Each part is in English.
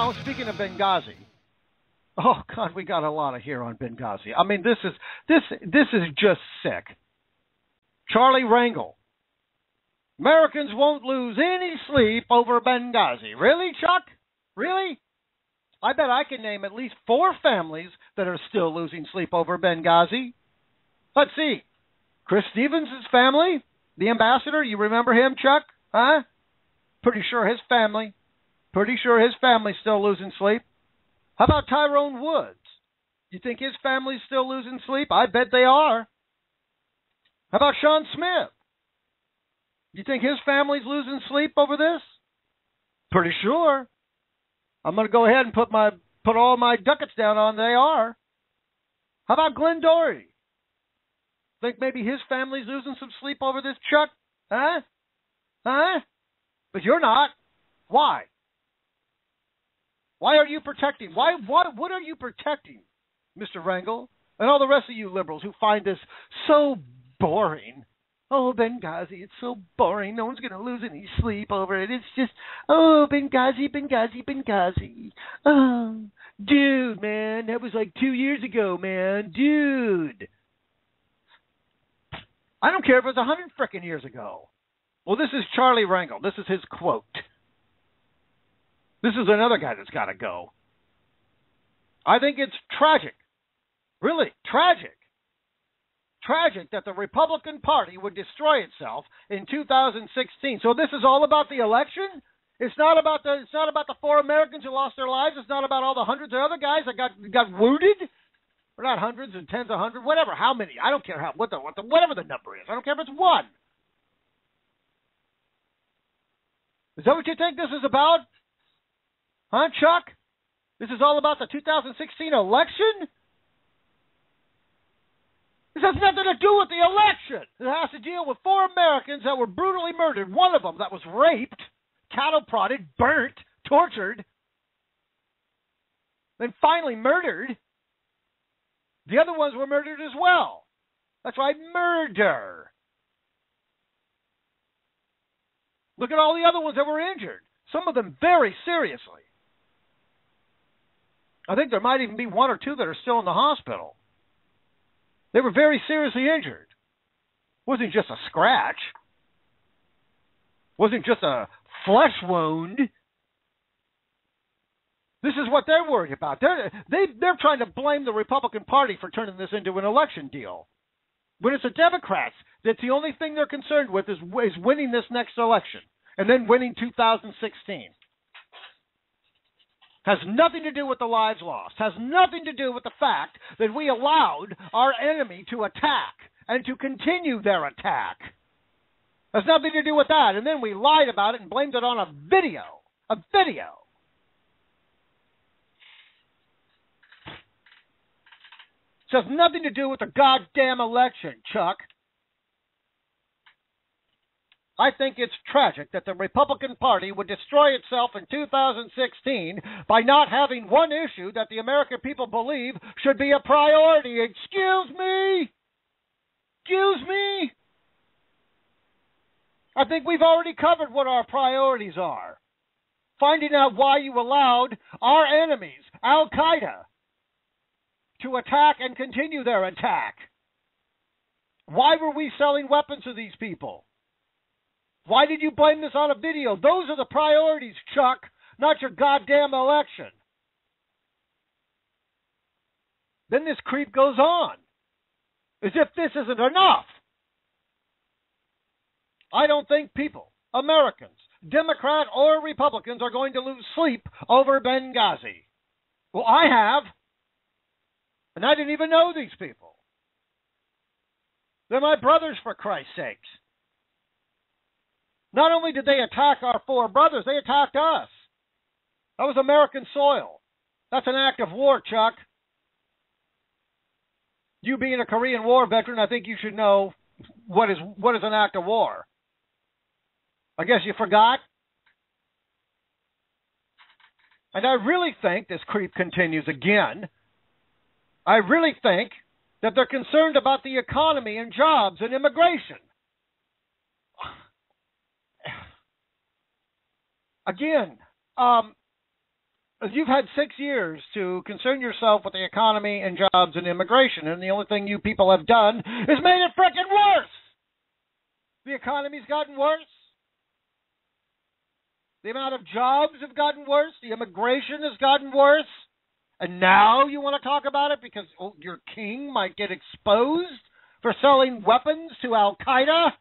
Now, speaking of Benghazi, oh God, we got a lot of here on Benghazi. I mean, this is just sick. Charlie Rangel. Americans won't lose any sleep over Benghazi. Really, Chuck? Really? I bet I can name at least 4 families that are still losing sleep over Benghazi. Let's see. Chris Stevens' family, the ambassador, you remember him, Chuck? Huh? Pretty sure his family's still losing sleep. How about Tyrone Woods? You think his family's still losing sleep? I bet they are. How about Sean Smith? You think his family's losing sleep over this? Pretty sure. I'm going to go ahead and put all my ducats down on they are. How about Glenn Doherty? Think maybe his family's losing some sleep over this, Chuck? Huh? Huh? But you're not. Why? Why are you protecting? What are you protecting, Mr. Rangel, and all the rest of you liberals who find this so boring? Oh, Benghazi, it's so boring. No one's going to lose any sleep over it. It's just, oh, Benghazi, Benghazi, Benghazi. Oh, dude, man, that was like 2 years ago, man. Dude. I don't care if it was 100 frickin' years ago. Well, this is Charlie Rangel. This is his quote. This is another guy that's got to go. I think it's tragic. Really, tragic. Tragic that the Republican Party would destroy itself in 2016. So this is all about the election? It's not about the 4 Americans who lost their lives. It's not about all the hundreds of other guys that got wounded. Or not hundreds and tens of hundreds, whatever, how many. I don't care whatever the number is. I don't care if it's 1. Is that what you think this is about? Huh, Chuck? This is all about the 2016 election? This has nothing to do with the election. It has to deal with 4 Americans that were brutally murdered. One of them that was raped, cattle prodded, burnt, tortured, then finally murdered. The other ones were murdered as well. That's right, murder. Look at all the other ones that were injured. Some of them very seriously. I think there might even be 1 or 2 that are still in the hospital. They were very seriously injured. It wasn't just a scratch. It wasn't just a flesh wound. This is what they're worried about. They're trying to blame the Republican Party for turning this into an election deal. When it's the Democrats, that's the only thing they're concerned with is winning this next election and then winning 2016. Has nothing to do with the lives lost. Has nothing to do with the fact that we allowed our enemy to attack and to continue their attack. Has nothing to do with that. And then we lied about it and blamed it on a video. A video. It has nothing to do with the goddamn election, Chuck. I think it's tragic that the Republican Party would destroy itself in 2016 by not having one issue that the American people believe should be a priority. Excuse me? Excuse me? I think we've already covered what our priorities are. Finding out why you allowed our enemies, Al-Qaeda, to attack and continue their attack. Why were we selling weapons to these people? Why did you blame this on a video? Those are the priorities, Chuck, not your goddamn election. Then this creep goes on, as if this isn't enough. I don't think people, Americans, Democrat or Republicans, are going to lose sleep over Benghazi. Well, I have. And I didn't even know these people. They're my brothers, for Christ's sakes. Not only did they attack our 4 brothers, they attacked us. That was American soil. That's an act of war, Chuck. You being a Korean War veteran, I think you should know what is an act of war. I guess you forgot. And I really think this creep continues again. I really think that they're concerned about the economy and jobs and immigration. Again, You've had 6 years to concern yourself with the economy and jobs and immigration, and the only thing you people have done is made it frickin' worse. The economy's gotten worse. The amount of jobs have gotten worse. The immigration has gotten worse. And now you want to talk about it because your king might get exposed for selling weapons to Al-Qaeda?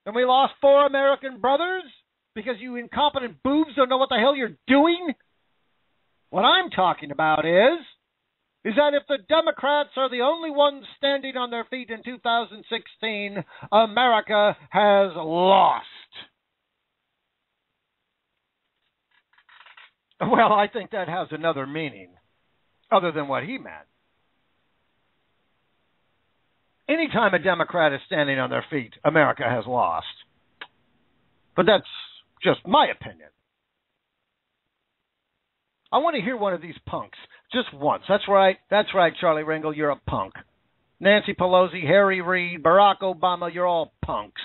And we lost 4 American brothers because you incompetent boobs don't know what the hell you're doing? What I'm talking about is that if the Democrats are the only ones standing on their feet in 2016, America has lost. Well, I think that has another meaning other than what he meant. Anytime a Democrat is standing on their feet, America has lost. But that's just my opinion. I want to hear one of these punks just once. That's right, Charlie Rangel, you're a punk. Nancy Pelosi, Harry Reid, Barack Obama, you're all punks.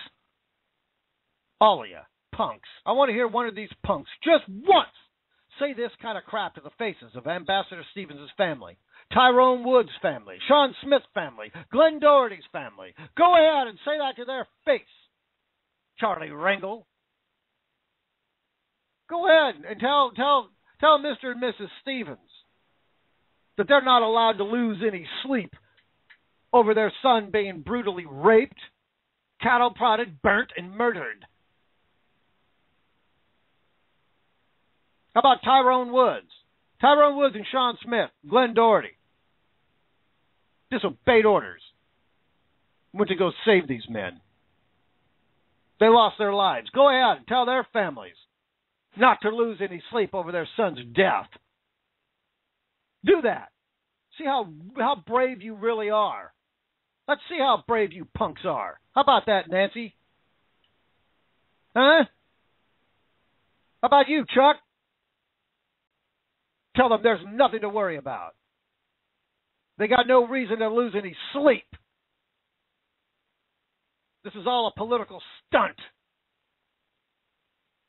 All of you, punks. I want to hear one of these punks just once say this kind of crap to the faces of Ambassador Stevens' family, Tyrone Woods' family, Sean Smith's family, Glenn Doherty's family. Go ahead and say that to their face, Charlie Rangel. Go ahead and tell Mr. and Mrs. Stevens that they're not allowed to lose any sleep over their son being brutally raped, cattle prodded, burnt, and murdered. How about Tyrone Woods? Tyrone Woods and Sean Smith, Glenn Doherty, disobeyed orders, went to go save these men. They lost their lives. Go ahead and tell their families not to lose any sleep over their son's death. Do that. See how brave you really are. Let's see how brave you punks are. How about that, Nancy? Huh? How about you, Chuck? Tell them there's nothing to worry about. They got no reason to lose any sleep. This is all a political stunt.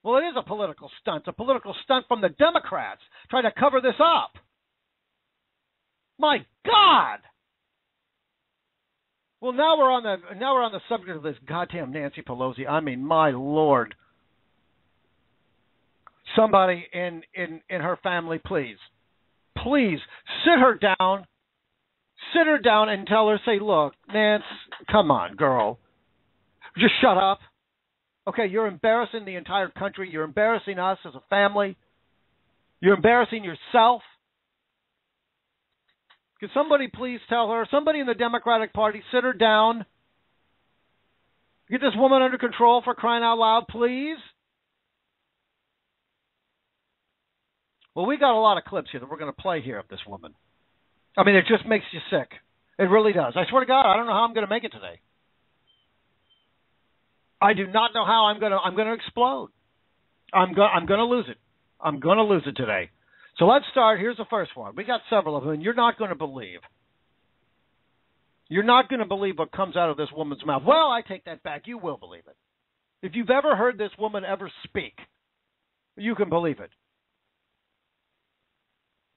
Well, it is a political stunt. It's a political stunt from the Democrats trying to cover this up. My God! Well, now we're on the subject of this goddamn Nancy Pelosi. I mean, my Lord. Somebody in her family, please sit her down and tell her, say, look, Nance, come on, girl, just shut up. Okay, you're embarrassing the entire country. You're embarrassing us as a family. You're embarrassing yourself. Could somebody please tell her, somebody in the Democratic Party, sit her down. Get this woman under control, for crying out loud, please. Well, we got a lot of clips here that we're going to play here of this woman. I mean, it just makes you sick. It really does. I swear to God, I don't know how I'm going to make it today. I do not know how I'm going to explode. I'm going to lose it. I'm going to lose it today. So let's start. Here's the first one. We got several of them, and you're not going to believe. You're not going to believe what comes out of this woman's mouth. Well, I take that back. You will believe it. If you've ever heard this woman ever speak, you can believe it.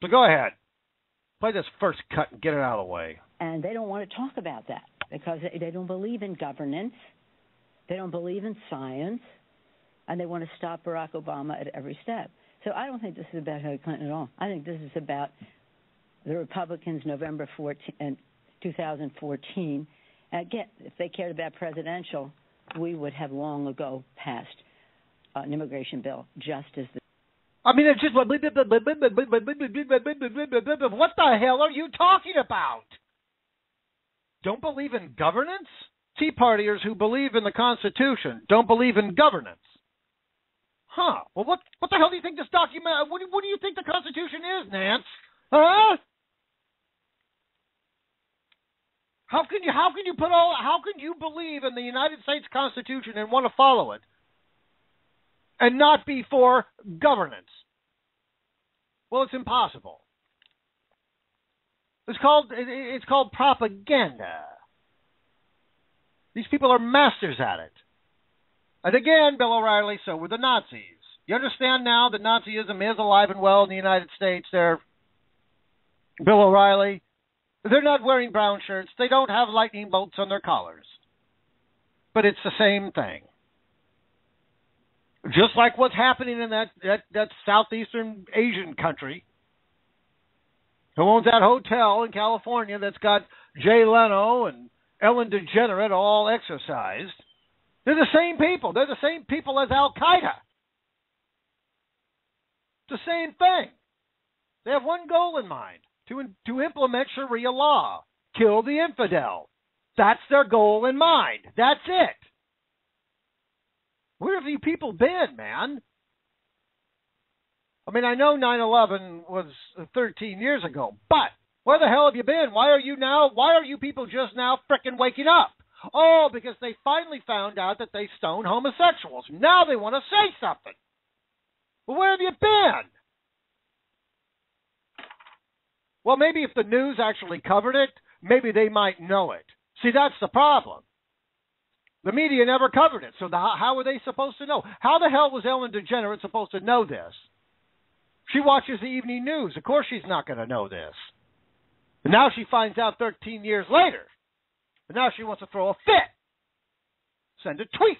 So go ahead. Play this first cut and get it out of the way. And they don't want to talk about that because they don't believe in governance. They don't believe in science. And they want to stop Barack Obama at every step. So I don't think this is about Hillary Clinton at all. I think this is about the Republicans November 2014. Again, if they cared about presidential, we would have long ago passed an immigration bill just as the... I mean, it's just... What the hell are you talking about? Don't believe in governance? Tea Partiers who believe in the Constitution don't believe in governance. Huh. Well, what the hell do you think this document... What do you think the Constitution is, Nance? Huh? How can you believe in the United States Constitution and want to follow it and not be for governance? Well, it's impossible. It's called propaganda. These people are masters at it. And again, Bill O'Reilly, so were the Nazis. You understand now that Nazism is alive and well in the United States there, Bill O'Reilly? They're not wearing brown shirts. They don't have lightning bolts on their collars. But it's the same thing. Just like what's happening in that Southeastern Asian country, who owns that hotel in California that's got Jay Leno and Ellen DeGeneres all exercised. They're the same people. They're the same people as Al-Qaeda. It's the same thing. They have one goal in mind, to implement Sharia law, kill the infidel. That's their goal in mind. That's it. Where have you people been, man? I mean, I know 9/11 was 13 years ago, but where the hell have you been? Why are you people just now frickin' waking up? Oh, because they finally found out that they stone homosexuals. Now they want to say something. Well, where have you been? Well, maybe if the news actually covered it, maybe they might know it. See, that's the problem. The media never covered it, so how were they supposed to know? How the hell was Ellen DeGeneres supposed to know this? She watches the evening news. Of course she's not going to know this. And now she finds out 13 years later. And now she wants to throw a fit. Send a tweet.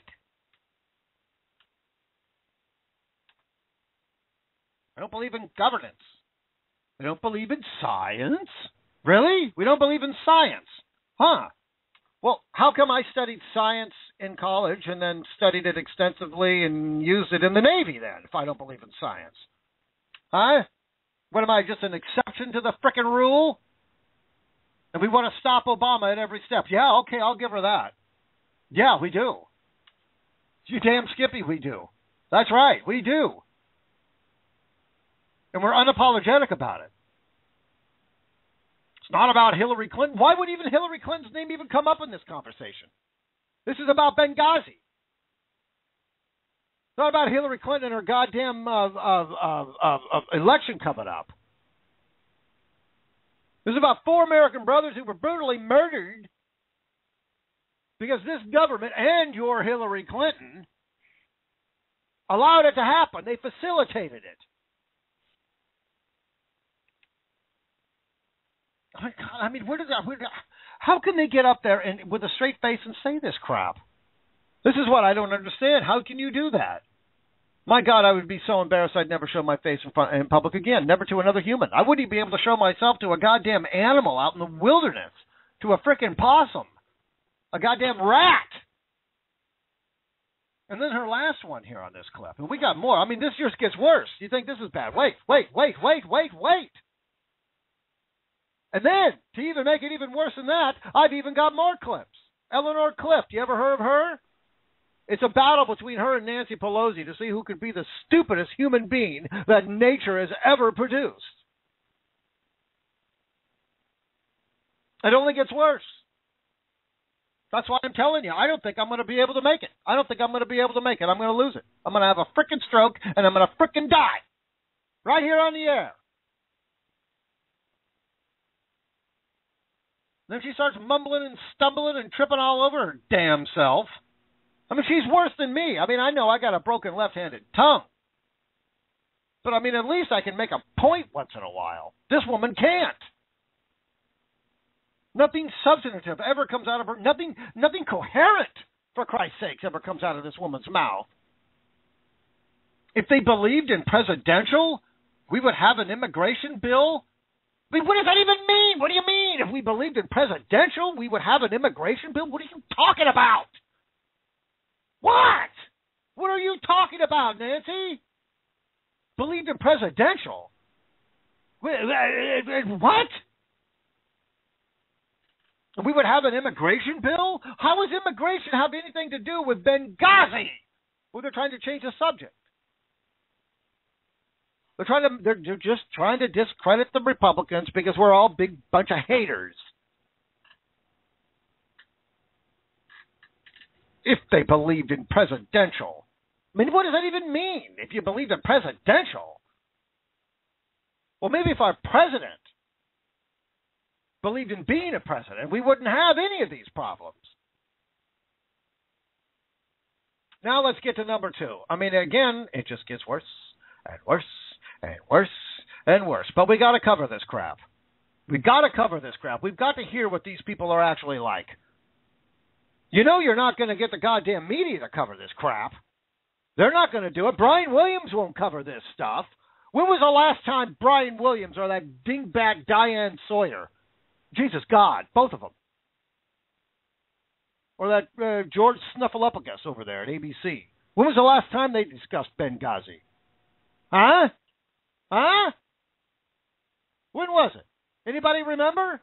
I don't believe in governance. I don't believe in science. Really? We don't believe in science? Huh. Well, how come I studied science in college and then studied it extensively and used it in the Navy then, if I don't believe in science? Huh? What am I, just an exception to the frickin' rule? And we want to stop Obama at every step. Yeah, okay, I'll give her that. Yeah, we do. You damn skippy, we do. That's right, we do. And we're unapologetic about it. It's not about Hillary Clinton. Why would even Hillary Clinton's name even come up in this conversation? This is about Benghazi. It's not about Hillary Clinton and her goddamn election coming up. This is about 4 American brothers who were brutally murdered because this government and your Hillary Clinton allowed it to happen. They facilitated it. I mean, how can they get up there and with a straight face and say this crap? This is what I don't understand. How can you do that? My God, I would be so embarrassed I'd never show my face in public again, never to another human. I wouldn't be able to show myself to a goddamn animal out in the wilderness, to a frickin' possum, a goddamn rat. And then her last one here on this clip. And we got more. I mean, this just gets worse. You think this is bad. Wait. And then, to even make it even worse than that, I've even got more clips. Eleanor Clift, you ever heard of her? It's a battle between her and Nancy Pelosi to see who could be the stupidest human being that nature has ever produced. It only gets worse. That's why I'm telling you, I don't think I'm going to be able to make it. I'm going to lose it. I'm going to have a frickin' stroke, and I'm going to frickin' die. Right here on the air. Then she starts mumbling and stumbling and tripping all over her damn self. I mean, she's worse than me. I mean, I know I got a broken left-handed tongue. But, I mean, at least I can make a point once in a while. This woman can't. Nothing substantive ever comes out of her. Nothing coherent, for Christ's sakes, ever comes out of this woman's mouth. If they believed in presidential, we would have an immigration bill. I mean, what does that even mean? What do you mean? If we believed in presidential, we would have an immigration bill? What are you talking about? What? What are you talking about, Nancy? Believed in presidential? What? We would have an immigration bill? How does immigration have anything to do with Benghazi? Well, they're trying to change the subject. They're just trying to discredit the Republicans because we're all a big bunch of haters. If they believed in presidential. I mean, what does that even mean, if you believed in presidential? Well, maybe if our president believed in being a president, we wouldn't have any of these problems. Now let's get to number 2. I mean, again, it just gets worse and worse and worse and worse. But we got to cover this crap. We got to cover this crap. We've got to hear what these people are actually like. You know you're not going to get the goddamn media to cover this crap. They're not going to do it. Brian Williams won't cover this stuff. When was the last time Brian Williams or that dingbat Diane Sawyer? Jesus God, both of them. Or that George Snuffleupagus over there at ABC. When was the last time they discussed Benghazi? Huh? Huh? When was it? Anybody remember?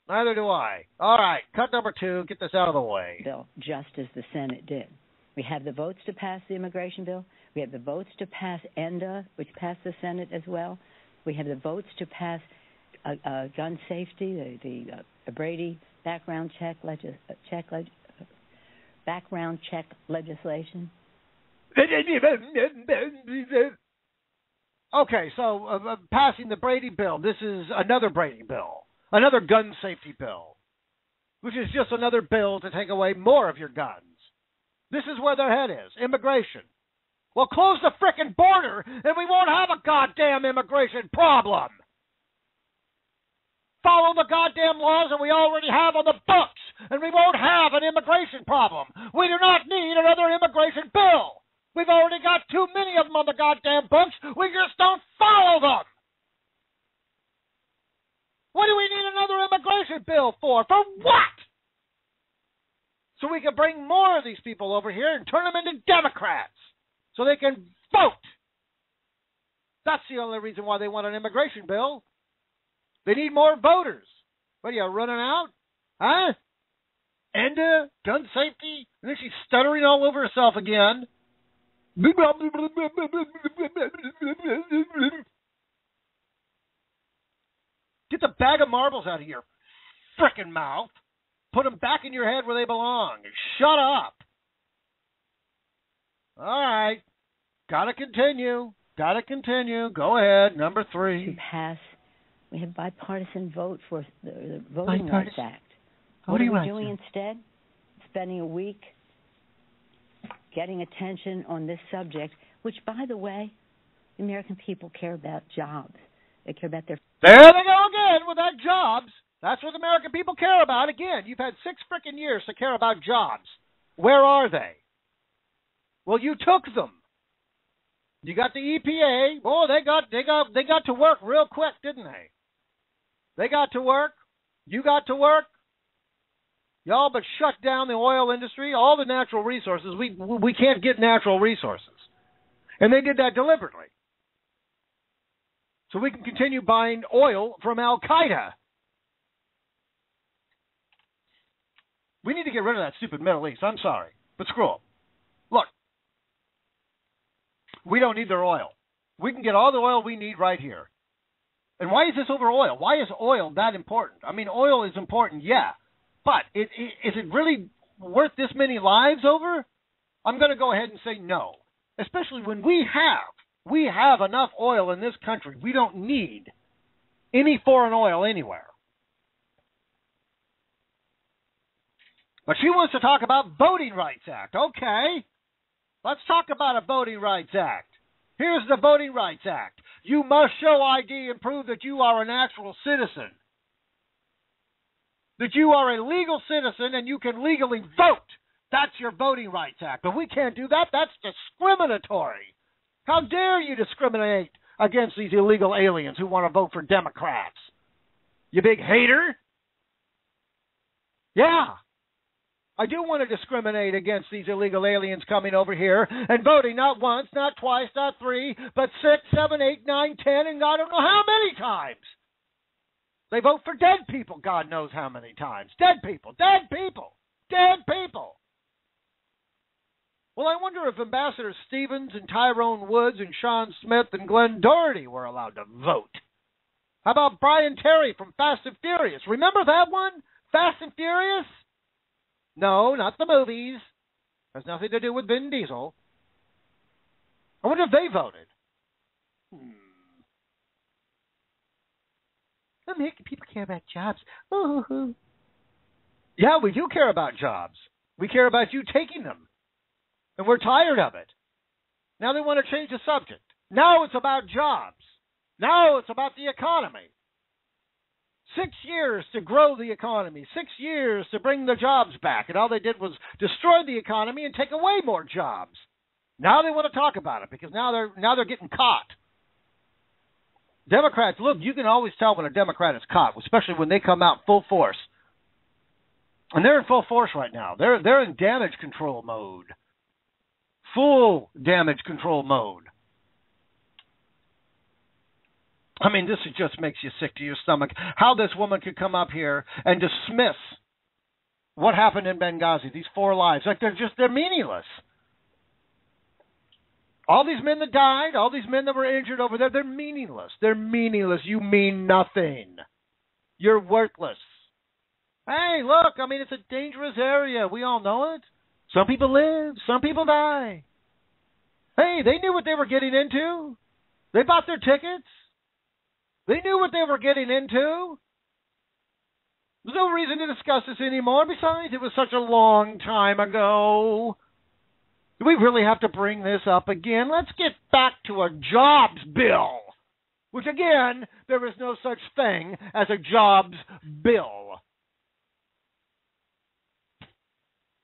Neither do I. All right, cut number 2. Get this out of the way. Bill, just as the Senate did. We have the votes to pass the immigration bill. We have the votes to pass ENDA, which passed the Senate as well. We have the votes to pass gun safety, the Brady background check legislation. Okay, so passing the Brady bill. This is another Brady bill, another gun safety bill, which is just another bill to take away more of your guns. This is where their head is, immigration. Well, close the frickin' border, and we won't have a goddamn immigration problem. Follow the goddamn laws that we already have on the books, and we won't have an immigration problem. We do not need another immigration bill. We've already got too many of them on the goddamn books. We just don't follow them. What do we need another immigration bill for? For what? So we can bring more of these people over here and turn them into Democrats so they can vote. That's the only reason why they want an immigration bill. They need more voters. What are you, running out? Huh? ENDA, gun safety? And then she's stuttering all over herself again. Get the bag of marbles out of your frickin' mouth. Put them back in your head where they belong. And shut up. All right. Gotta continue. Go ahead. Number 3. To pass, we have bipartisan vote for the Voting Rights Act. What are we doing instead? Spending a week getting attention on this subject, which, by the way, the American people care about jobs. They care about their... There they go again with that jobs. That's what the American people care about. Again, you've had 6 frickin' years to care about jobs. Where are they? Well, you took them. You got the EPA. Oh, they got to work real quick, didn't they? They got to work. You got to work. Y'all but shut down the oil industry, all the natural resources. We can't get natural resources. And they did that deliberately. So we can continue buying oil from Al-Qaeda. We need to get rid of that stupid Middle East. I'm sorry, but screw them. Look, we don't need their oil. We can get all the oil we need right here. And why is this over oil? Why is oil that important? I mean, oil is important, yeah. But is it really worth this many lives over? I'm going to go ahead and say no. Especially when we have enough oil in this country. We don't need any foreign oil anywhere. But she wants to talk about Voting Rights Act. Okay, let's talk about a Voting Rights Act. Here's the Voting Rights Act. You must show ID and prove that you are an actual citizen. That you are a legal citizen and you can legally vote. That's your Voting Rights Act. But we can't do that. That's discriminatory. How dare you discriminate against these illegal aliens who want to vote for Democrats? You big hater. Yeah. I do want to discriminate against these illegal aliens coming over here and voting not once, not twice, not 3, but 6, 7, 8, 9, 10, and I don't know how many times. They vote for dead people, God knows how many times. Dead people, dead people, dead people. Well, I wonder if Ambassador Stevens and Tyrone Woods and Sean Smith and Glenn Doherty were allowed to vote. How about Brian Terry from Fast and Furious? Remember that one? Fast and Furious? No, not the movies. Has nothing to do with Vin Diesel. I wonder if they voted. American people care about jobs. Ooh. Yeah, we do care about jobs. We care about you taking them. And we're tired of it. Now they want to change the subject. Now it's about jobs. Now it's about the economy. 6 years to grow the economy. 6 years to bring the jobs back. And all they did was destroy the economy and take away more jobs. Now they want to talk about it because now they're getting caught. Democrats, look, you can always tell when a Democrat is caught, especially when they come out full force. And they're in full force right now. They're in damage control mode. Full damage control mode. I mean, this just makes you sick to your stomach. How this woman could come up here and dismiss what happened in Benghazi, these 4 lives. Like they're meaningless. All these men that died, all these men that were injured over there, they're meaningless. They're meaningless. You mean nothing. You're worthless. Hey, look, I mean, it's a dangerous area. We all know it. Some people live. Some people die. Hey, they knew what they were getting into. They bought their tickets. They knew what they were getting into. There's no reason to discuss this anymore. Besides, it was such a long time ago. Do we really have to bring this up again? Let's get back to a jobs bill. Which, again, there is no such thing as a jobs bill.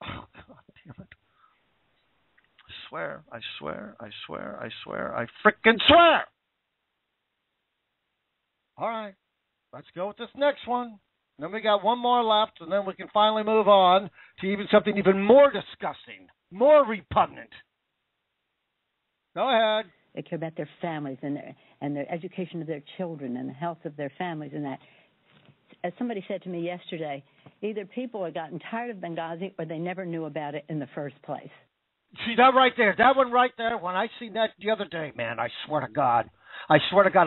Oh, God damn it. I swear, I frickin' swear. All right, let's go with this next one. Then we got one more left, and then we can finally move on to even something even more disgusting, more repugnant. Go ahead. They care about their families and their education of their children and the health of their families and that. As somebody said to me yesterday, either people have gotten tired of Benghazi or they never knew about it in the first place. See that right there? That one right there? When I seen that the other day, man, I swear to God, I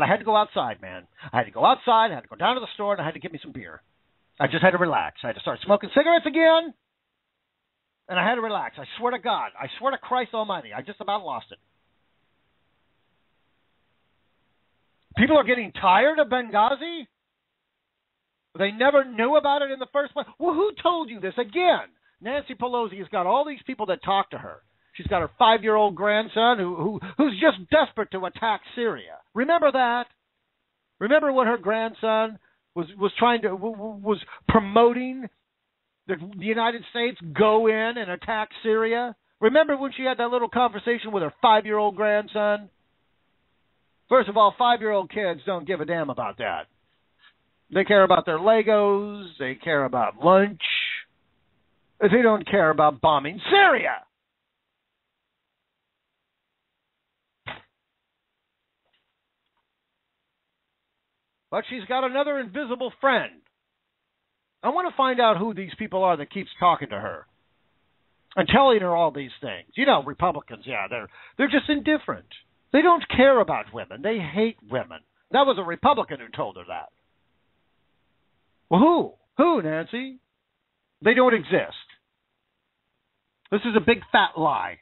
had to go outside, man. I had to go outside, I had to go down to the store, and I had to get me some beer. I just had to relax. I had to start smoking cigarettes again, and I had to relax. I swear to God. I swear to Christ Almighty. I just about lost it. People are getting tired of Benghazi? They never knew about it in the first place? Well, who told you this? Again, Nancy Pelosi has got all these people that talk to her. She's got her 5-year-old grandson who's just desperate to attack Syria. Remember that? Remember when her grandson was promoting the United States go in and attack Syria? Remember when she had that little conversation with her 5-year-old grandson? First of all, 5-year-old kids don't give a damn about that. They care about their Legos. They care about lunch. They don't care about bombing Syria. But she's got another invisible friend. I want to find out who these people are that keeps talking to her and telling her all these things. You know, Republicans, yeah, they're just indifferent. They don't care about women. They hate women. That was a Republican who told her that. Well, who? Who, Nancy? They don't exist. This is a big fat lie.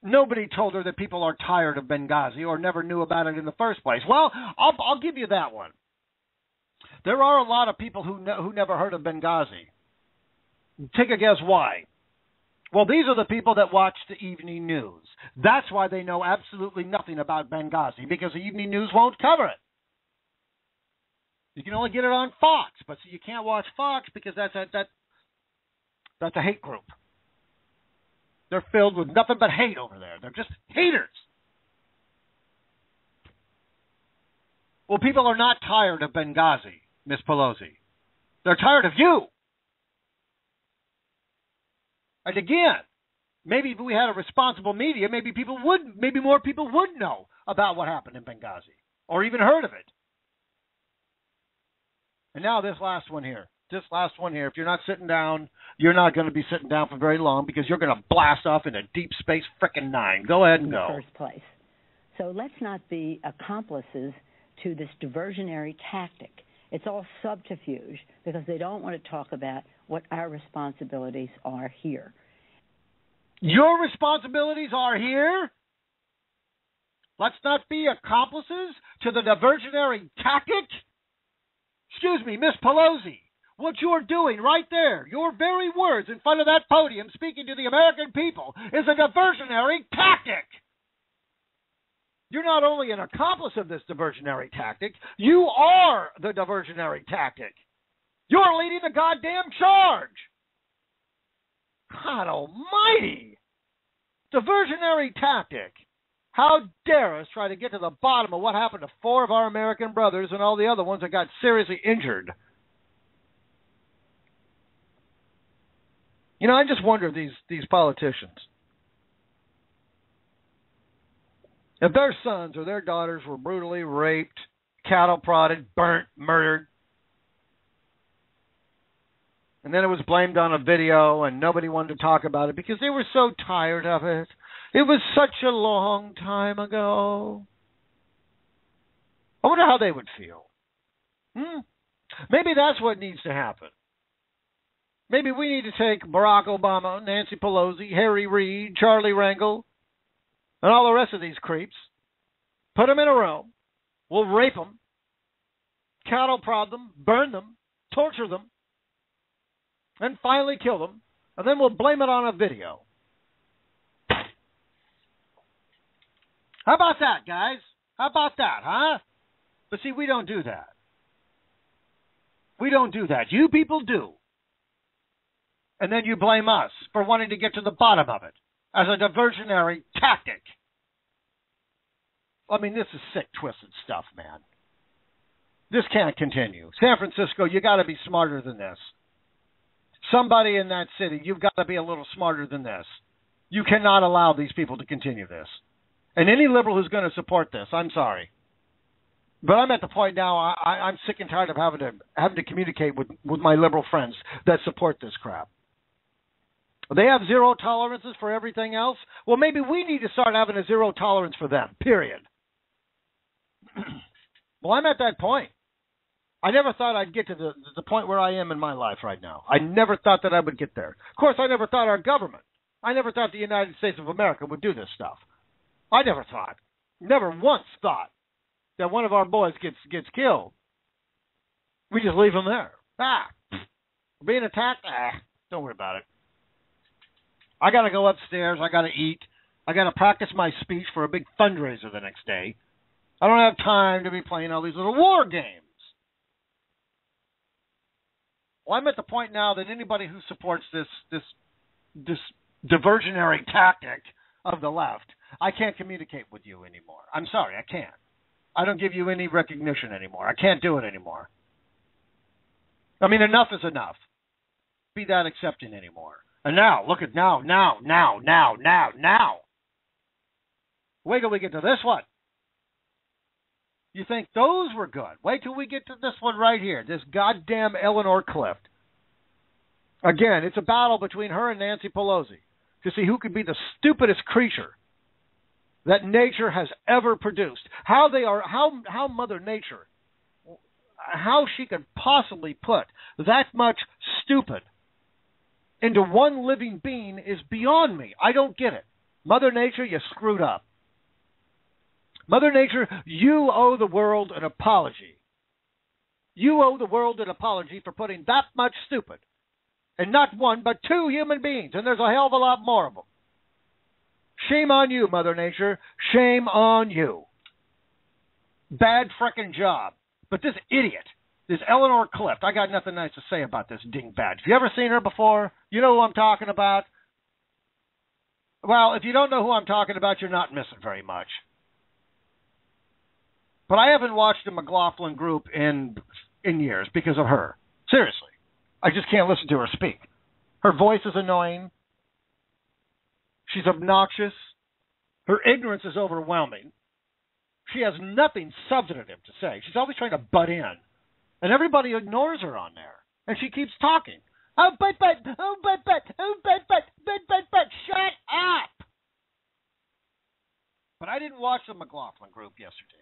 Nobody told her that people are tired of Benghazi or never knew about it in the first place. Well, I'll give you that one. There are a lot of people who never heard of Benghazi. Take a guess why. Well, these are the people that watch the evening news. That's why they know absolutely nothing about Benghazi, because the evening news won't cover it. You can only get it on Fox, but you can't watch Fox because that's a hate group. They're filled with nothing but hate over there. They're just haters. Well, people are not tired of Benghazi, Miss Pelosi. They're tired of you. And again, maybe if we had a responsible media, maybe more people would know about what happened in Benghazi or even heard of it. And now this last one here. If you're not sitting down, you're not going to be sitting down for very long because you're going to blast off into Deep Space frickin' Nine. Go ahead and go. In the first place. So let's not be accomplices to this diversionary tactic. It's all subterfuge because they don't want to talk about what our responsibilities are here. Your responsibilities are here? Let's not be accomplices to the diversionary tactic? Excuse me, Miss Pelosi, what you're doing right there, your very words in front of that podium speaking to the American people, is a diversionary tactic. You're not only an accomplice of this diversionary tactic, you are the diversionary tactic. You're leading the goddamn charge. God almighty. Diversionary tactic. How dare us try to get to the bottom of what happened to 4 of our American brothers and all the other ones that got seriously injured. You know, I just wonder, these politicians, if their sons or their daughters were brutally raped, cattle prodded, burnt, murdered, and then it was blamed on a video and nobody wanted to talk about it because they were so tired of it. It was such a long time ago. I wonder how they would feel. Maybe that's what needs to happen. Maybe we need to take Barack Obama, Nancy Pelosi, Harry Reid, Charlie Rangel, and all the rest of these creeps, put them in a room, we'll rape them, cattle prod them, burn them, torture them, and finally kill them, and then we'll blame it on a video. How about that, guys? How about that, huh? But see, we don't do that. We don't do that. You people do. And then you blame us for wanting to get to the bottom of it as a diversionary tactic. I mean, this is sick, twisted stuff, man. This can't continue. San Francisco, you got to be smarter than this. Somebody in that city, you've got to be a little smarter than this. You cannot allow these people to continue this. And any liberal who's going to support this, I'm sorry. But I'm at the point now, I'm sick and tired of having to communicate with my liberal friends that support this crap. They have zero tolerances for everything else. Well, maybe we need to start having a zero tolerance for them, period. Well, I'm at that point. I never thought I'd get to the point where I am in my life right now. I never thought that I would get there. Of course, I never thought our government, I never thought the United States of America would do this stuff. I never once thought that one of our boys gets killed. We just leave him there. Being attacked? Don't worry about it. I got to go upstairs. I got to eat. I got to practice my speech for a big fundraiser the next day. I don't have time to be playing all these little war games. Well, I'm at the point now that anybody who supports this diversionary tactic of the left, I can't communicate with you anymore. I'm sorry, I can't. I don't give you any recognition anymore. I can't do it anymore. I mean, enough is enough. Be that accepting anymore. And now, look at now. Wait till we get to this one. You think those were good? Wait till we get to this one right here. This goddamn Eleanor Clift. Again, it's a battle between her and Nancy Pelosi to see who could be the stupidest creature that nature has ever produced. How Mother Nature, how she could possibly put that much stupid into one living being is beyond me. I don't get it. Mother Nature, you screwed up. Mother Nature, you owe the world an apology. You owe the world an apology for putting that much stupid, and not one, but 2 human beings, and there's a hell of a lot more of them. Shame on you, Mother Nature. Shame on you. Bad frickin' job. But this idiot, this Eleanor Clift, I got nothing nice to say about this dingbat. Have you ever seen her before? You know who I'm talking about? Well, if you don't know who I'm talking about, you're not missing very much. But I haven't watched the McLaughlin group in years because of her. Seriously. I just can't listen to her speak. Her voice is annoying. She's obnoxious. Her ignorance is overwhelming. She has nothing substantive to say. She's always trying to butt in. And everybody ignores her on there. And she keeps talking. Oh, but, shut up! But I didn't watch the McLaughlin group yesterday.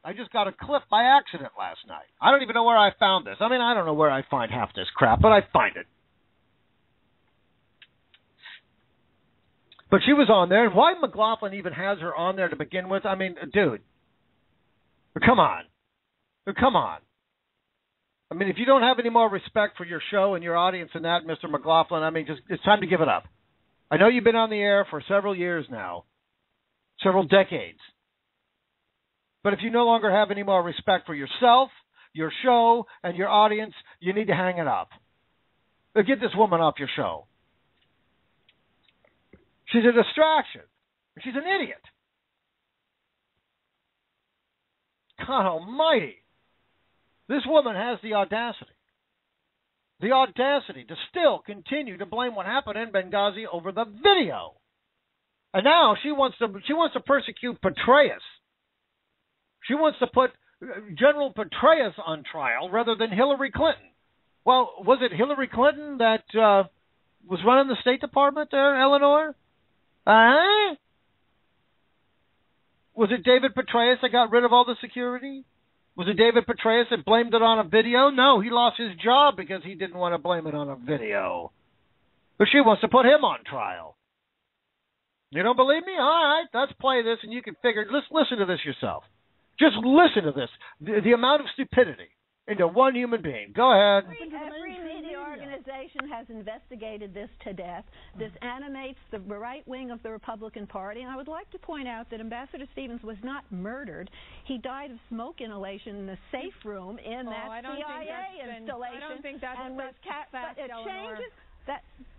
I just got a clip by accident last night. I don't even know where I found this. I mean, I don't know where I find half this crap, but I find it. But she was on there, and why McLaughlin even has her on there to begin with? I mean, dude, come on. Come on. I mean, if you don't have any more respect for your show and your audience and that, Mr. McLaughlin, I mean, it's time to give it up. I know you've been on the air for several years now, several decades. But if you no longer have any more respect for yourself, your show, and your audience, you need to hang it up. But get this woman off your show. She's a distraction. She's an idiot. God almighty. This woman has the audacity to still continue to blame what happened in Benghazi over the video. And now she wants to persecute Petraeus. She wants to put General Petraeus on trial rather than Hillary Clinton. Well, was it Hillary Clinton that was running the State Department there, Eleanor? Was it David Petraeus that got rid of all the security? Was it David Petraeus that blamed it on a video? No, he lost his job because he didn't want to blame it on a video. But she wants to put him on trial. You don't believe me? All right, let's play this and you can figure. Let's listen to this yourself. Just listen to this. The amount of stupidity into one human being. Go ahead. Every media organization has investigated this to death. This animates the right wing of the Republican Party. And I would like to point out that Ambassador Stevens was not murdered. He died of smoke inhalation in the safe room in that CIA installation. I don't think that's but it changes.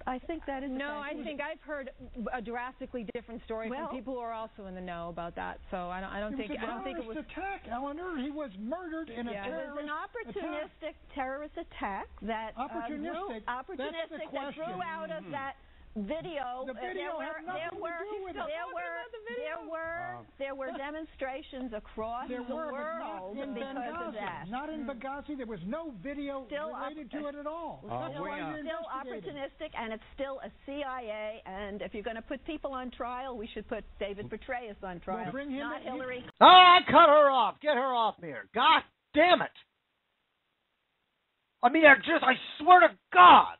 I think that is. No, I think I've heard a drastically different story from people who are also in the know about that. So I don't think it was an attack, Eleanor. He was murdered in a terrorist It was an opportunistic terrorist attack that opportunistic that grew out of that video. The video had nothing to do with it. There were demonstrations across the world because of that. Not in Benghazi. There was no video related to it at all. Still opportunistic, and it's still a CIA. And if you're going to put people on trial, we should put David Petraeus on trial, not Hillary. Ah, cut her off. Get her off me here. God damn it. I mean, I swear to God.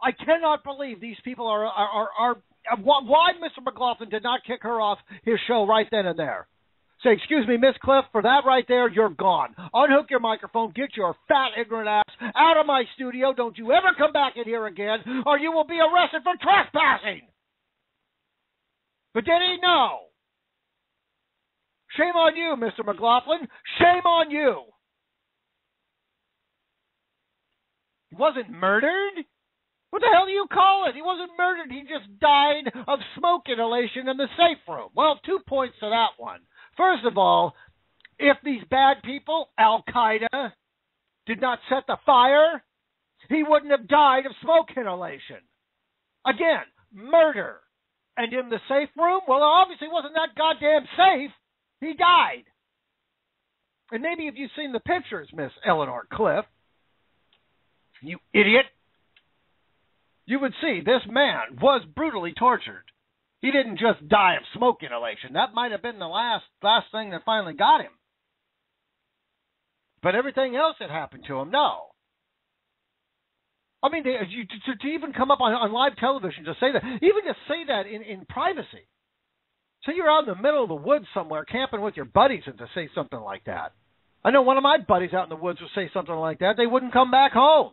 I cannot believe these people are why Mr. McLaughlin did not kick her off his show right then and there. Say, excuse me, Miss Clift, for that right there, you're gone. Unhook your microphone, get your fat, ignorant ass out of my studio. Don't you ever come back in here again, or you will be arrested for trespassing. But did he know? Shame on you, Mr. McLaughlin. Shame on you. He wasn't murdered? What the hell do you call it? He wasn't murdered. He just died of smoke inhalation in the safe room. Well, 2 points to that one. First of all, if these bad people, Al-Qaeda, did not set the fire, he wouldn't have died of smoke inhalation. Again, murder. And in the safe room, well, it obviously wasn't that goddamn safe. He died. And maybe if you've seen the pictures, Miss Eleanor Clift, you idiot, you would see this man was brutally tortured. He didn't just die of smoke inhalation. That might have been the last thing that finally got him. But everything else that happened to him, no. I mean, to even come up on live television to say that, even to say that in privacy. So you're out in the middle of the woods somewhere camping with your buddies and to say something like that. I know one of my buddies out in the woods would say something like that. They wouldn't come back home.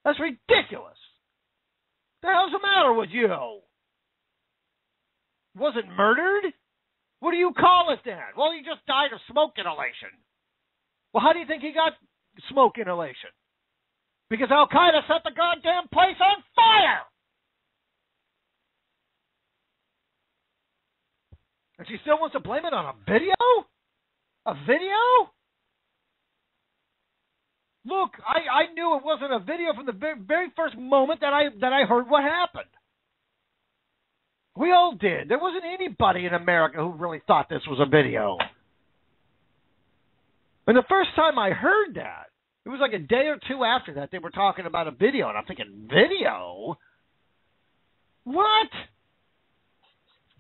That's ridiculous. The hell's the matter with you? Wasn't murdered? What do you call it then? Well, he just died of smoke inhalation. Well, how do you think he got smoke inhalation? Because Al-Qaeda set the goddamn place on fire! And she still wants to blame it on a video? A video? Look, I knew it wasn't a video from the very first moment that I heard what happened. We all did. There wasn't anybody in America who really thought this was a video. And the first time I heard that, it was like a day or two after that, they were talking about a video, and I'm thinking, video? What?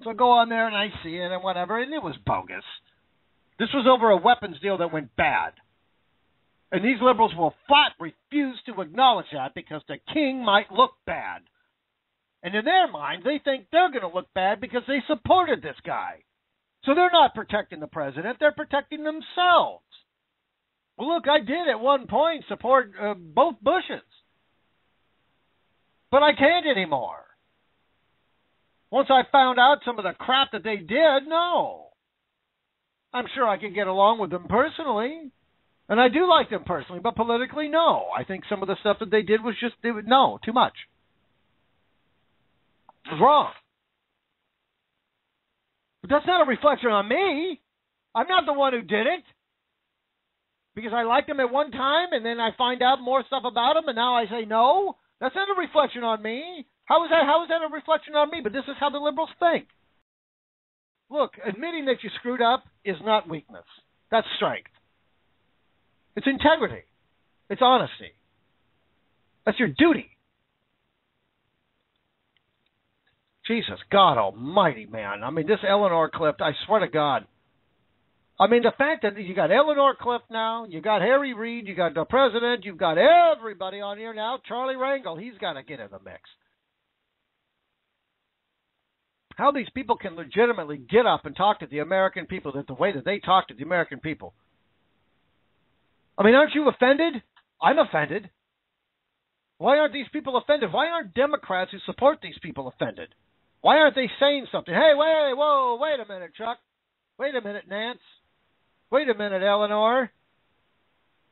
So I go on there and I see it and whatever, and it was bogus. This was over a weapons deal that went bad. And these liberals will flat refuse to acknowledge that because the king might look bad. And in their mind, they think they're going to look bad because they supported this guy. So they're not protecting the president. They're protecting themselves. Well, look, I did at one point support both Bushes. But I can't anymore. Once I found out some of the crap that they did, no. I'm sure I could get along with them personally. And I do like them personally, but politically, no. I think some of the stuff that they did was just, no, too much. It was wrong. But that's not a reflection on me. I'm not the one who did it. Because I liked them at one time, and then I find out more stuff about them, and now I say no. That's not a reflection on me. How is that a reflection on me? But this is how the liberals think. Look, admitting that you screwed up is not weakness. That's strength. It's integrity. It's honesty. That's your duty. Jesus, God almighty, man. I mean, this Eleanor Clift, I swear to God. I mean, the fact that you got Eleanor Clift now, you got Harry Reid, you got the president, you've got everybody on here now. Charlie Rangel, he's got to get in the mix. How these people can legitimately get up and talk to the American people the way that they talk to the American people. I mean, aren't you offended? I'm offended. Why aren't these people offended? Why aren't Democrats who support these people offended? Why aren't they saying something? Hey, wait a minute, Chuck. Wait a minute, Nance. Wait a minute, Eleanor.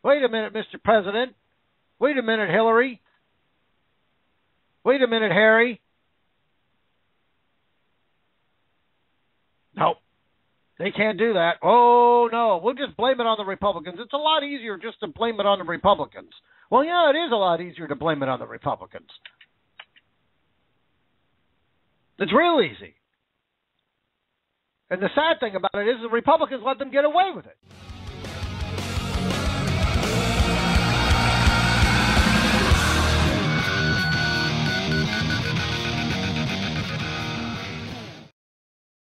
Wait a minute, Mr. President. Wait a minute, Hillary. Wait a minute, Harry. Nope. They can't do that. Oh, no. We'll just blame it on the Republicans. It's a lot easier just to blame it on the Republicans. Well, yeah, it is a lot easier to blame it on the Republicans. It's real easy. And the sad thing about it is the Republicans let them get away with it.